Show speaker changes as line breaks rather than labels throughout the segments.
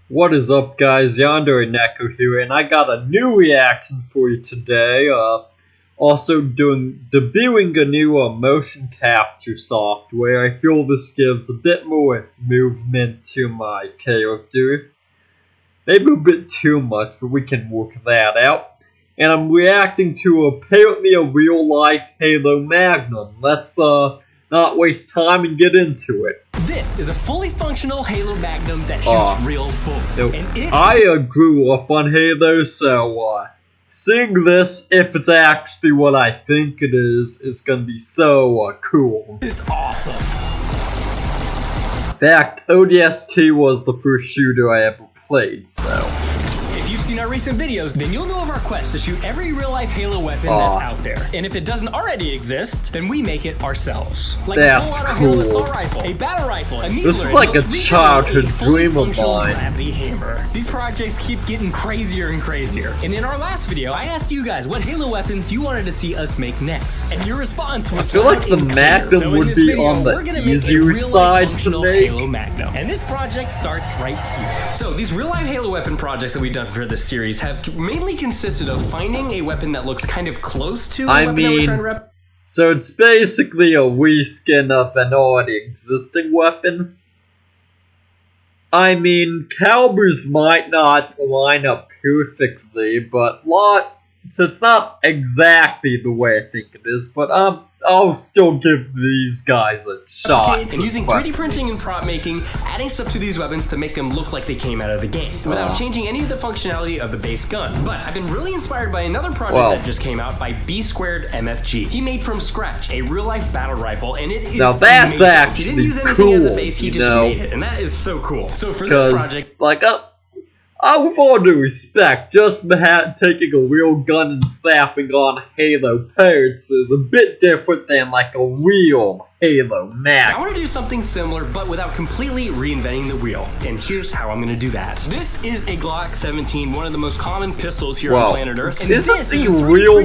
What is up, guys? Yonder and Neko here, and I got a new reaction for you today. Also debuting a new motion capture software. I feel this gives a bit more movement to my character. Maybe a bit too much, but we can work that out. And I'm reacting to apparently a real-life Halo Magnum. Let's not waste time and get into it.
This is a fully functional Halo Magnum that shoots real bullets.
I grew up on Halo, so seeing this, if it's actually what I think it is gonna be so cool.
It's awesome.
In fact, ODST was the first shooter I ever played, so.
If you've seen our recent videos, then you'll know of our quest to shoot every real-life Halo weapon that's out there. And if it doesn't already exist, then we make it ourselves. Like
that's
a full-on
cool.
Halo assault rifle, a battle rifle, a needler,
this is like a childhood dream of mine.
Gravity hammer. These projects keep getting crazier and crazier. And in our last video, I asked you guys what Halo weapons you wanted to see us make next. And your response was
I feel like the Magnum would be on the easier side to make.
Halo Magnum. And this project starts right here. So these real-life Halo weapon projects that we've done for this series have mainly consisted of finding a weapon that looks kind of close to the weapon that we're trying to rep.
So it's basically a reskin of an already existing weapon. I mean, calibers might not line up perfectly, but so it's not exactly the way I think it is, but I'll still give these guys a shot.
And using 3D printing and prop making, adding stuff to these weapons to make them look like they came out of the game, without changing any of the functionality of the base gun. But I've been really inspired by another project that just came out by B Squared MFG. He made from scratch a real-life battle rifle, and it is
now that's
amazing.
actually
He didn't use anything
cool,
as a base, he just made it, and that is so cool. So for this project,
with all due respect, just taking a real gun and slapping on Halo parts is a bit different than like a real Halo Magnum.
I want to do something similar, but without completely reinventing the wheel. And here's how I'm going to do that. This is a Glock 17, one of the most common pistols here on planet Earth. And
isn't the real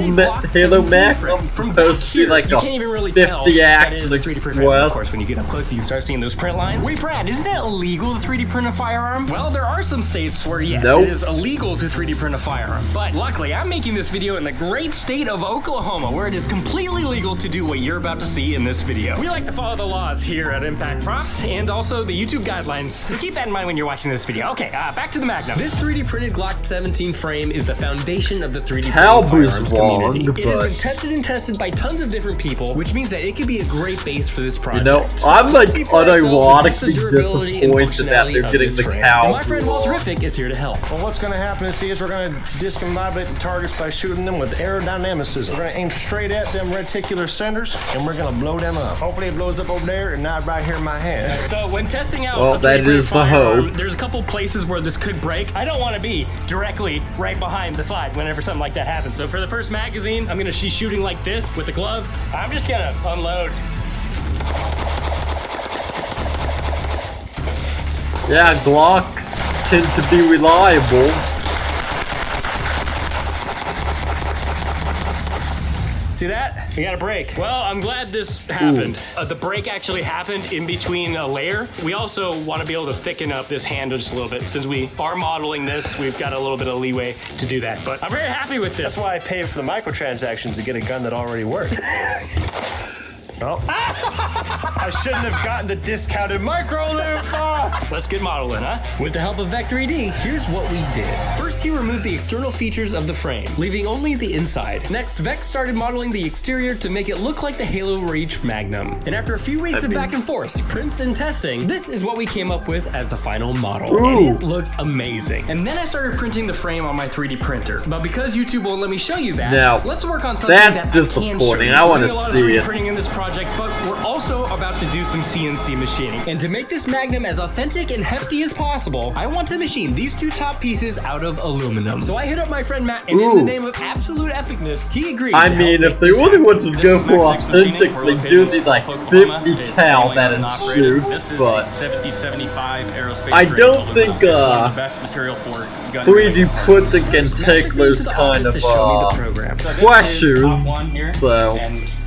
Halo Magnum supposed to be like a 50 action express?
Of course, when you get up close, you start seeing those print lines. Wait, Brad, isn't it illegal to 3D print a firearm? Well, there are some states where, yes, it is illegal to 3D print a firearm. But luckily, I'm making this video in the great state of Oklahoma, where it is completely legal to do what you're about to see in this video. We like to follow the laws here at Impact Props, and also the YouTube guidelines, so keep that in mind when you're watching this video. Okay, back to the Magnum. This 3D printed Glock 17 frame is the foundation of the 3D printing firearms community. It has been tested and tested by tons of different people, which means that it could be a great base for this project.
You know, I'm like unironically disappointed that they're getting the cow.
My friend Walterific is here to help.
Well, what's going to happen is we're going to discombobulate the targets by shooting them with aerodynamicism. We're going to aim straight at them reticular centers, and we're going to blow them up. Hopefully it blows up over there and not right here in my hand.
So when testing out
that is the hope.
There's a couple places where this could break. I don't want to be directly right behind the slide whenever something like that happens. So for the first magazine, I'm going to be shooting like this with the glove. I'm just going to unload.
Yeah, Glocks tend to be reliable.
See that? You got a break. Well, I'm glad this happened. The break actually happened in between a layer. We also want to be able to thicken up this handle just a little bit. Since we are modeling this, we've got a little bit of leeway to do that. But I'm very happy with this.
That's why I paid for the microtransactions to get a gun that already worked. Oh. I shouldn't have gotten the discounted micro loop box.
Let's get modeling, huh? With the help of Vec 3D, here's what we did. First, he removed the external features of the frame, leaving only the inside. Next, Vec started modeling the exterior to make it look like the Halo Reach Magnum. And after a few weeks of back and forth, prints and testing, this is what we came up with as the final model. And it looks amazing. And then I started printing the frame on my 3D printer. But because YouTube won't let me show you that, let's work on something
that's disappointing. I want to see it.
Printing in this project, but we're also about to do some CNC machining. And to make this Magnum as authentic and hefty as possible, I want to machine these two top pieces out of aluminum. So I hit up my friend Matt, and in the name of absolute epicness, he agreed.
I mean, if they really want to go for authentic, they do need like 50 cal that it shoots, but I don't think 3D printing can take those kind of pressures, so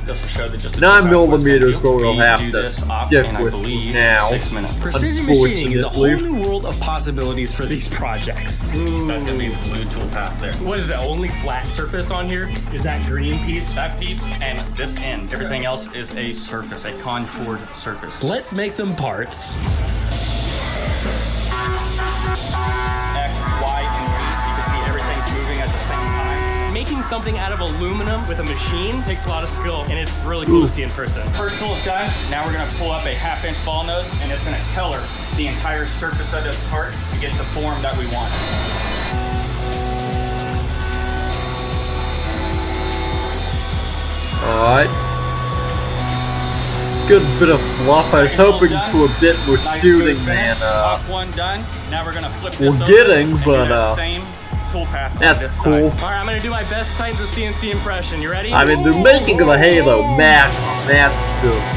This will show that just
9mm is what we'll have
do
to
this up
stick
in, I
with
believe,
now.
6 minutes.
Precision machining is a whole
Unfortunately.
new world of possibilities for these projects.
That's gonna be the blue tool path there.
What is the only flat surface on here? Is that green piece?
That piece and this end. Everything else is a surface, a contoured surface.
Let's make some parts.
X, Y, and Z. You can see everything's moving at the same time.
Making something out of aluminum with a machine takes a lot of skill, and it's really cool to see in person.
First tool is done. Now we're gonna pull up a 1/2-inch ball nose, and it's gonna color the entire surface of this part to get the form that we want.
Alright. Good bit of fluff. I was hoping for a bit more
Nice
shooting
smooth
than
finish. Off one done. Now we're gonna flip this
we're
over
getting,
and do
but,
that same tool path on
that's
this
cool.
side.
All right, I'm gonna do my best Titans of CNC impression. You ready?
I mean, the making of a Halo match, that's just...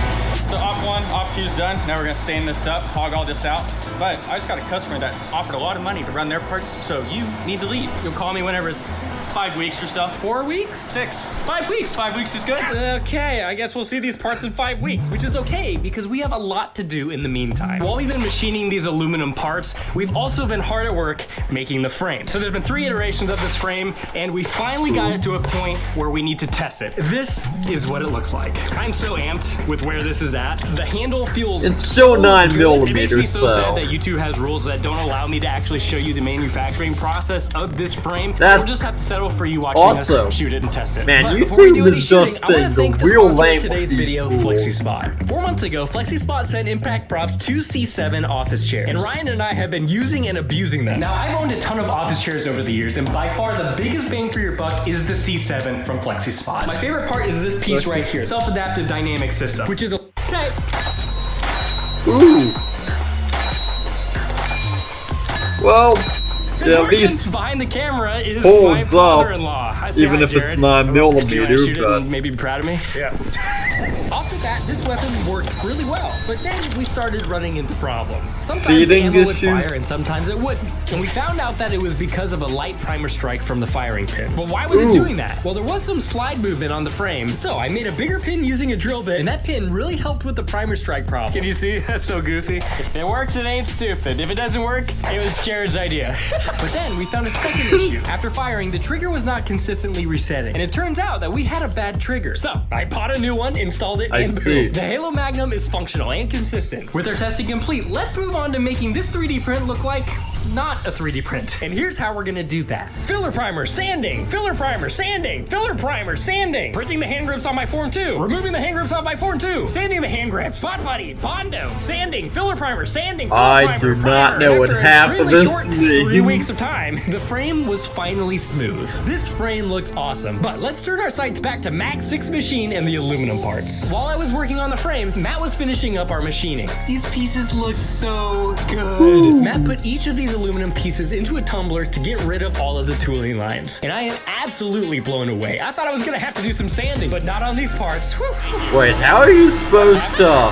So off one, off two's done. Now we're gonna stain this up, hog all this out. But I just got a customer that offered a lot of money to run their parts, so you need to leave.
You'll call me whenever it's
5 weeks or so.
4 weeks?
6.
5 weeks.
5 weeks is good.
Okay, I guess we'll see these parts in 5 weeks, which is okay because we have a lot to do in the meantime. While we've been machining these aluminum parts, we've also been hard at work making the frame. So there's been 3 iterations of this frame, and we finally got it to a point where we need to test it. This is what it looks like. I'm so amped with where this is at. The handle feels
It's still
so
9mm,
good. It makes me so
so-
sad that YouTube has rules that don't allow me to actually show you the manufacturing process of this frame.
That's
We'll just have to settle for you watching
awesome.
us shoot it and test it.
Man,
But
YouTube
before we do any
has just
shooting, I wanna
been
thank
the
the
real
sponsor of
lame
today's
with these
video,
rules.
FlexiSpot. 4 months ago, FlexiSpot sent Impact Props 2 C7 office chairs, and Ryan and I have been using and abusing them. Now, I've owned a ton of office chairs over the years, and by far the biggest bang for your buck is the C7 from FlexiSpot. My favorite part is this piece right here, self-adaptive dynamic system, which is a okay.
Ooh. Well, yeah, these
behind the camera is my
holds up,
father-in-law. Say
even
hi,
if it's
Jared.
9mm,
You wanna shoot it
but
and maybe be proud of me?
Yeah.
Off the bat, this weapon worked really well, but then we started running into problems. Sometimes
Feeding
the ammo would
issues?
fire and sometimes it wouldn't. And we found out that it was because of a light primer strike from the firing pin. Well, why was it doing that? Well, there was some slide movement on the frame, so I made a bigger pin using a drill bit, and that pin really helped with the primer strike problem. Can you see? That's so goofy. If it works, it ain't stupid. If it doesn't work, it was Jared's idea. But then we found a second issue. After firing, the trigger was not consistently resetting, and it turns out that we had a bad trigger. So I bought a new one, installed it,
I
and
see.
boom. The Halo Magnum is functional and consistent. With our testing complete, let's move on to making this 3D print look like not a 3D print. And here's how we're gonna do that. Filler primer, sanding, filler primer, sanding, filler primer, sanding. Printing the hand grips on my Form 2, removing the hand grips on my Form 2, sanding the hand grips, spot putty, Bondo, sanding, filler primer, sanding, filler
I
primer,
do
primer.
not know
And
what
after
half of
extremely
this
short
means.
3 weeks of time, the frame was finally smooth. This frame looks awesome, but let's turn our sights back to Max 6 machine and the aluminum parts. While I was working on the frame, Matt was finishing up our machining. These pieces look so good. Matt put each of these aluminum pieces into a tumbler to get rid of all of the tooling lines. And I am absolutely blown away. I thought I was gonna have to do some sanding, but not on these parts. Whew.
wait, how are you supposed to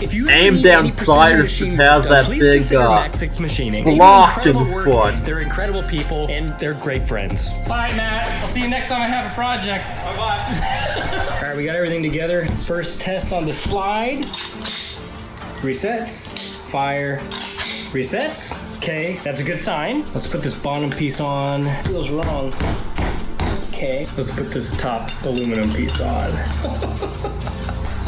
If you
aim
need
down
any precision
sight if it
machining
has
done,
that
please
big,
consider Max 6 machining. They do
block in
incredible work,
front?
They're incredible people, and they're great friends. Bye, Matt. I'll see you next time I have a project.
Bye-bye.
All right, we got everything together. First test on the slide. Resets. Fire. Resets. Okay, that's a good sign. Let's put this bottom piece on. Feels wrong. Okay, let's put this top aluminum piece on.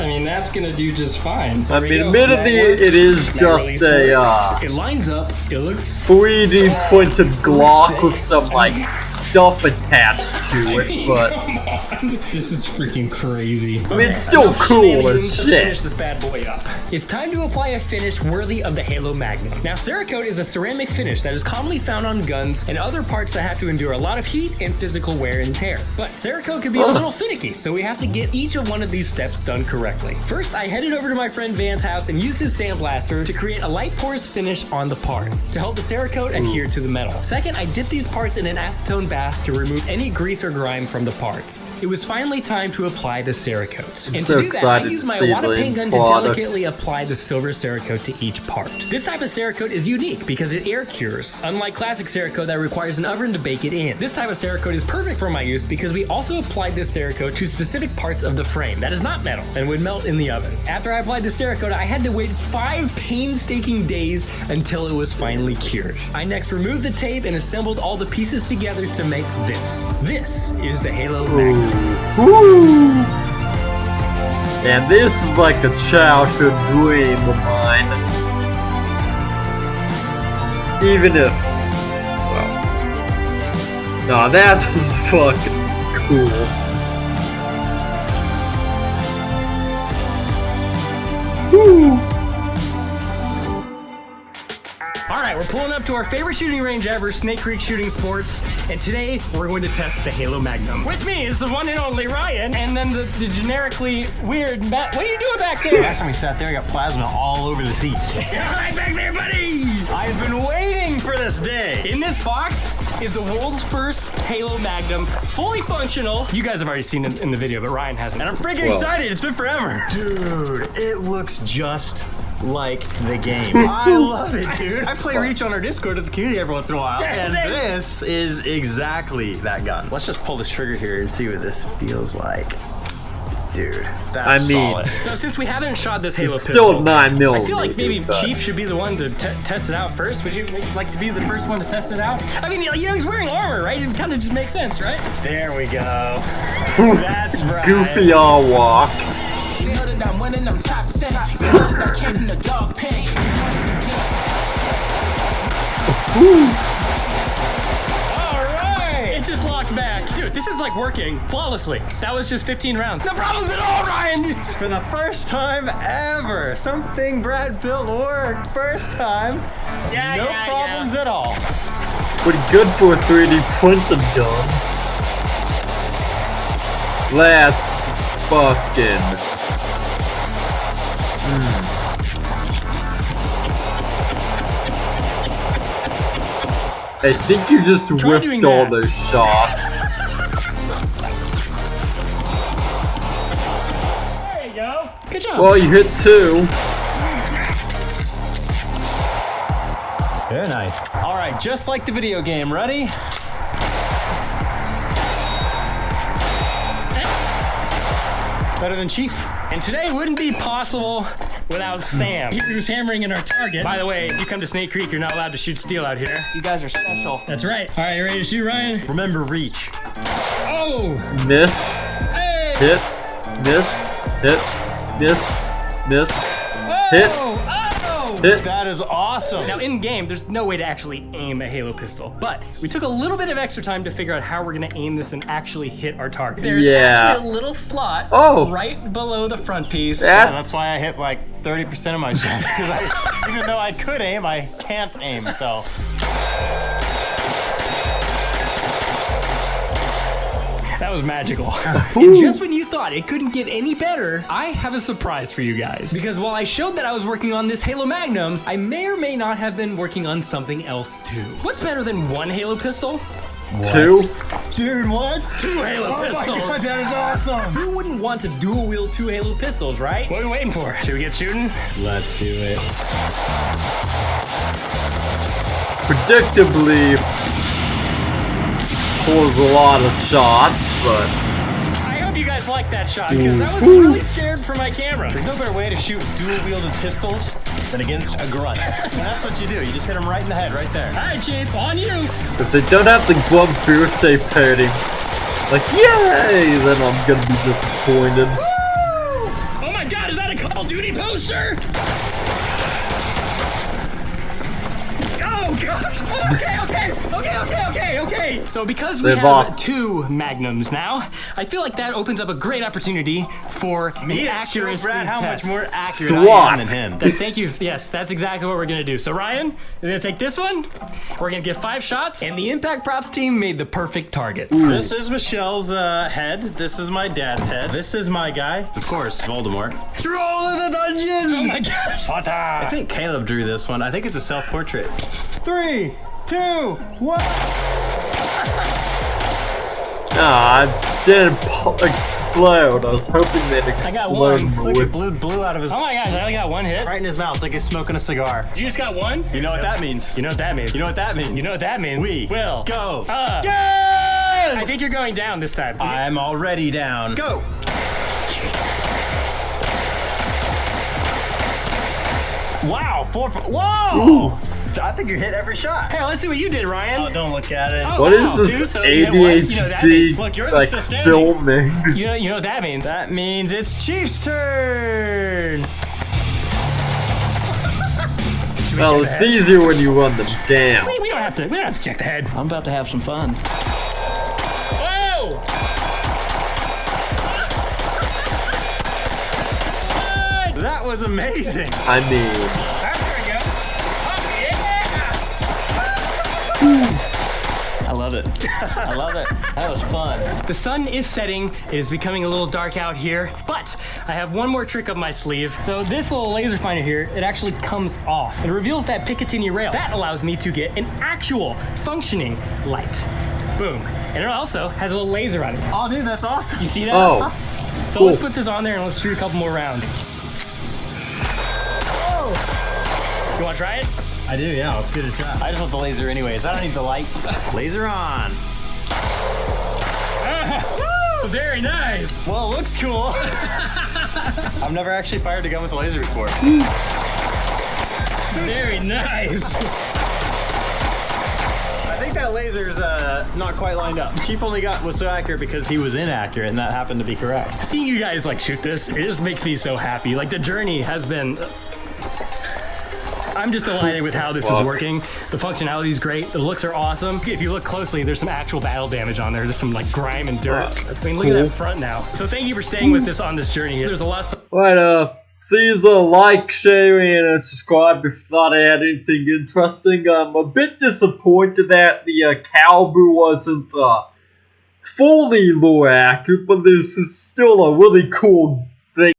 I mean, that's gonna do just fine.
I
There we
mean,
go.
admittedly,
That works.
it is
That
just
release
a,
works. It lines up. It looks
3D printed Glock
sick.
with some, like, stuff attached to it, but...
Come on. This is freaking crazy.
I mean, it's still cool as shit.
Let's finish this bad boy up. It's time to apply a finish worthy of the Halo Magnum. Now, Cerakote is a ceramic finish that is commonly found on guns and other parts that have to endure a lot of heat and physical wear and tear. But Cerakote can be a little finicky, so we have to get each of one of these steps done correctly. correctly. First, I headed over to my friend Van's house and used his sandblaster to create a light porous finish on the parts to help the Cerakote adhere to the metal. Second, I dipped these parts in an acetone bath to remove any grease or grime from the parts. It was finally time to apply the Cerakote. And
so
to do that, I
excited
used
to
my
see
water
the
paint gun to
product.
delicately apply the silver Cerakote to each part. This type of Cerakote is unique because it air cures, unlike classic Cerakote that requires an oven to bake it in. This type of Cerakote is perfect for my use because we also applied this Cerakote to specific parts of the frame that is not metal and would melt in the oven. After I applied the Cerakote, I had to wait 5 painstaking days until it was finally cured. I next removed the tape and assembled all the pieces together to make this. This is the Halo Magnum.
Woo! And this is like a childhood dream of mine. Even if... well... nah, that was fucking cool. Woo!
Alright, we're pulling up to our favorite shooting range ever, Snake Creek Shooting Sports, and today we're going to test the Halo Magnum. With me is the one and only Ryan, and then the generically weird Matt. What are you doing back there?
Last time we sat there, I got plasma all over the seat.
Right back there, buddy!
I've been waiting for this day.
In this box is the world's first Halo Magnum, fully functional. You guys have already seen it in the video, but Ryan hasn't.
And I'm freaking excited. It's been forever. Dude, it looks just like the game. I love it, dude. I play Reach on our Discord with the community every once in a while, and this is exactly that gun. Let's just pull this trigger here and see what this feels like. Dude, that's solid.
So since we haven't shot this Halo
It's
pistol,
still 9mm.
I feel like maybe
but-
Chief should be the one to test it out first. Would you like to be the first one to test it out? I mean, you know, he's wearing armor, right? It kind of just makes sense, right?
There we go. That's right.
Goofy all walk.
Alright! It just locked back. Dude, this is like working flawlessly. That was just 15 rounds. No problems at all, Ryan!
For the first time ever, something Brad built worked. First time. No problems at all.
Pretty good for a 3D printed gun. Let's fucking... I think you just
Try doing
whiffed all
that.
those shots.
There you go. Good job.
Well, you hit 2.
Very nice. All right, just like the video game. Ready? Better than Chief.
And today wouldn't be possible without Sam. Who's hammering in our target. By the way, if you come to Snake Creek, you're not allowed to shoot steel out here.
You guys are special.
That's right. All right, you ready to shoot, Ryan?
Remember Reach.
Oh!
Miss.
Hey!
Hit. Miss. Hit. Miss. Miss.
Oh!
Hit.
Oh!
Hit.
That is awesome.
Now, in game, there's no way to actually aim a Halo pistol, but we took a little bit of extra time to figure out how we're gonna aim this and actually hit our target. There's actually a little slot right below the front piece.
Yeah, that's why I hit like 30% of my shots, because even though I could aim, I can't aim, so.
That was magical. And just when you thought it couldn't get any better, I have a surprise for you guys. Because while I showed that I was working on this Halo Magnum, I may or may not have been working on something else too. What's better than one Halo pistol?
2.
Dude, what?
2 Halo pistols.
Oh my God, that is awesome.
Who wouldn't want to dual wield 2 Halo pistols, right? What are we waiting for? Should we get shooting?
Let's do it.
Predictably pulls a lot of shots, but
I hope you guys like that shot because I was really scared for my camera.
There's no better way to shoot dual-wielded pistols than against a grunt. And that's what you do. You just hit them right in the head, right there.
All right, Chief, on you.
if they don't have the Glove birthday party, like, yay, then I'm gonna be disappointed.
Oh my God, is that a Call of Duty poster? Oh gosh! Okay. Okay. So because we
They've
have
lost.
2 Magnums now, I feel like that opens up a great opportunity for
Me
an
to
accuracy
show Brad how much
test.
more accurate
SWAT.
I am than him.
Thank you. Yes, that's exactly what we're gonna do. So Ryan, you're gonna take this one. We're gonna get 5 shots, and the Impact Props team made the perfect targets.
This is Michelle's head. This is my dad's head. This is my guy. Of course, Voldemort. Troll of the dungeon!
Oh my god.
Potter! I think Caleb drew this one. I think it's a self-portrait. 3, 2, 1.
I didn't explode. I was hoping they'd
I got
explode.
one.
Look, it blew out of his...
Oh my gosh, I only got 1 hit.
Right in his mouth. It's like he's smoking a cigar.
You just got 1?
You know what that means?
You know what that means?
You know what that means?
You know what that means?
We
will
go.
I think you're going down this time.
I'm already down. Go! Wow, 4 for... Whoa!
Ooh.
I think you hit every shot.
Hey, let's see what you did, Ryan.
Oh, don't look at it.
Oh,
What is
wow,
this
2, so you know what? You know that means-
Look, yours is
like
still standing.
filming?
You know what that means?
That means it's Chief's turn.
Well, it's easier when you run them down.
We don't have to check the head.
I'm about to have some fun.
Whoa!
That was amazing.
I mean,
That's pretty good. Oh,
I love it. I love it. That was fun.
yeah. The sun is setting. It is becoming a little dark out here, but I have one more trick up my sleeve. So this little laser finder here, it actually comes off. It reveals that Picatinny rail. That allows me to get an actual functioning light. Boom. And it also has a little laser on it.
Oh, dude, that's awesome.
You see that?
oh,
So let's
cool.
put this on there and let's shoot a couple more rounds. You want to try it?
I do, yeah. Let's give it a try. I just want the laser anyways. I don't need the light. Laser on.
Very nice.
Well, it looks cool. I've never actually fired a gun with a laser before.
Very nice.
I think that laser's not quite lined up. Chief only was so accurate because he was inaccurate, and that happened to be correct.
Seeing you guys like shoot this, it just makes me so happy. Like the journey has been. I'm just delighted with how this is working. The functionality is great. The looks are awesome. If you look closely, there's some actual battle damage on there. There's some like grime and dirt.
Wow,
I mean, look at that front now. So thank you for staying with us on this journey here. There's a lot of
Right, please like, share, and subscribe if you thought I had anything interesting. I'm a bit disappointed that the caliber wasn't fully lore accurate, but this is still a really cool